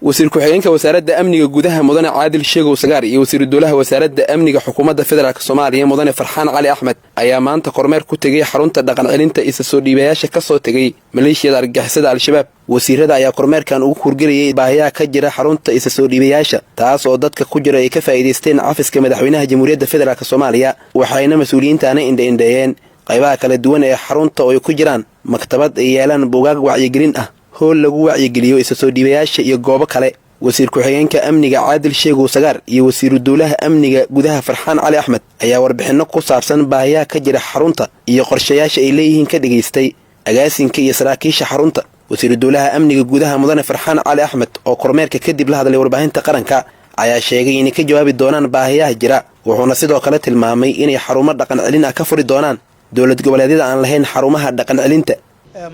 wasiir ku-xigeenka wasaaradda amniga gudaha mudane caadil sheegow sagaar iyo wasiiru dowlaha wasaaradda amniga xukuumadda federaalk Soomaaliya mudane Farxaan Cali Axmed ayaa maanta kormeer ku tagay xarunta dhaqan celinta isa soo dhiibayaasha ka soo tagay maleeshiyada argagixisada al-shabaab. wasiirada ayaa kormeerkan ugu hurgeliyay baahiyaha ka jira xarunta isa soo dhiibayaasha taas oo dadka ku jira ay ka faa'iideysteen cafiska madaxweynaha jamhuuriyadda federaalk Soomaaliya waxayna mas'uuliyiintaana indheeyeen qaybaha kala duwan ee xarunta oo ay ku jiraan maktabad ay yeelaan buugaag wacyigelin ah hool lagu wacyigeliyo isa soo dhiibayaasha iyo goobo kale. wasiir ku-xigeenka amniga caadil sheegow sagaar iyo wasiiru dowlaha amniga gudaha Farxaan Cali Axmed ayaa warbixino ku saabsan baahiyaha ka jira xarunta iyo qorshayaasha ay leeyihiin ka dhageystay agaasinka iyo saraakiisha xarunta. wasiiru dowlaha amniga gudaha mudane Farxaan Cali Axmed oo kormeerka kadib la hadlay warbaahinta qaranka ayaa sheegay inay ka jawaabi doonaan baahiyaha jira wuxuuna sidoo kale tilmaamay inay xarumo dhaqan celin ah ka furi doonaan dowlad goboleedyada aan lahayn xarumaha dhaqan celinta.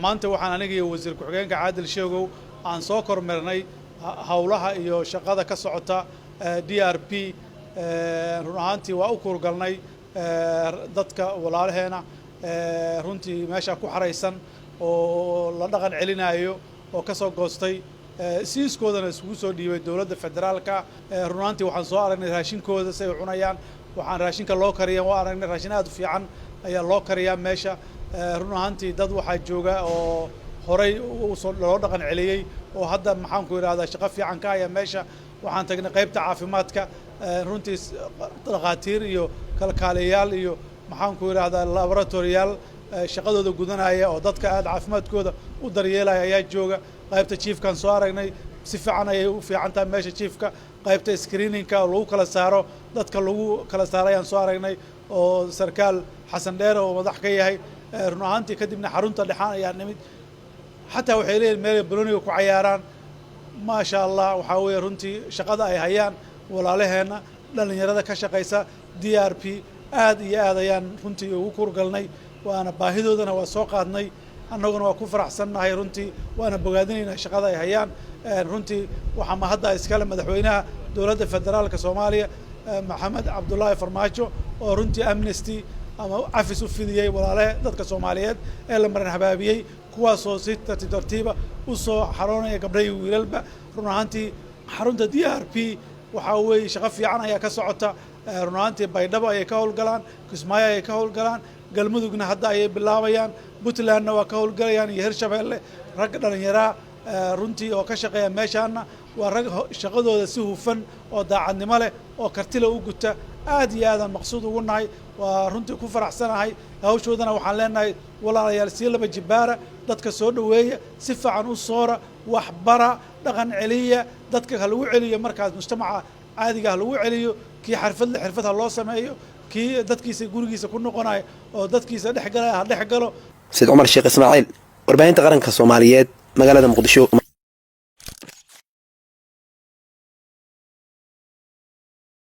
maanta waxaan aniga iyo wasiir ku-xigeenka caadil sheegow aan soo kormeernay hawlaha iyo shaqada ka socota DRP run ahaantii waa u kurgalnay dadka walaalaheena runtii meesha ku xaraysan oo la dhaqan celinayo oo ka soo goostay siiskoodana isugu soo dhiibay dowladda federaalka. run ahaantii waxaan soo aragnay raashinkooda si ay cunayaan waxaan raashinka loo kariyaa waa aragnay raashin aad u fiican ayaa loo kariyaa meesha. run ahaantii dad waxaa jooga oo horay loo dhaqan celiyey oo hadda maxaan ku yiraahdaa shaqo fiican ka haya meesha. waxaan tagnay qaybta caafimaadka runtii dhaqaatiir iyo kalkaaliyayaal iyo maxaan ku yiraahdaa laboratoriyaal shaqadooda gudanaya oo dadka aad caafimaadkooda u daryeelaya ayaa jooga. qaybta chiefkan soo aragnay si fiican ayay u fiican tahay meesha chiefka. qaybta screeningka oo lagu kala saaro dadka lagu kala saarayaan soo aragnay oo sarkaal xasan dheer oo madax ka yahay. run ahaantii kadibna xarunta dhexaan ayaa nimid xataa waxay leeyihiin meel balooniga ku cayaaraan maasha allah. waxaa weeye runtii shaqada ay hayaan walaalaheena dhalinyarada ka shaqaysa DRP aad iyo aad ayaan runtii ugu kurgalnay waana baahidoodana waa soo qaadnay annaguna waa ku faraxsannahay runtii waana bogaadinaynaa shaqada ay hayaan. runtii waxaa ma hadda iskale madaxweynaha dowladda federaalka Soomaaliya Maxamed Cabdullaahi Farmaajo oo runtii amnesty ama cafis u fidiyay walaalaha dadka Soomaaliyeed ee la marin habaabiyay kuwaasoo si tartiiba u soo xaroonaya gabdhaha iyo wiilalba. run ahaantii xarunta DRP waxaa weeye shaqo fiican ayaa ka socota. run ahaantii Baydhabo ayay ka howlgalaan Kismaayo ayay ka howlgalaan galmudugna hadda ayay bilaabayaan Puntlandna waa ka howlgalayaan iyo Hirshabeelle. rag dhalinyara runtii oo ka shaqeeya meeshaana waa rag shaqadooda si hufan oo daacadnimo leh oo kartila u guta aad iyo aad aan maqsuud ugu nahay waa runtii ku faraxsanahay. hawshoodana waxaan leenahay walaalayaal si laba jibaara dadka soo dhaweeya si fiican u soora wax bara dhaqan celiya dadka lagu celiyo markaas mujtamaca caadiga lagu celiyo kii xirfad loo sameeyo kii dadkiisa gurigiisa ku noqonay oo dadkiisa dhex galo. Said Umar Sheekh Ismaaciil warbaahinta qaranka Soomaaliyeed magaalada Muqdisho.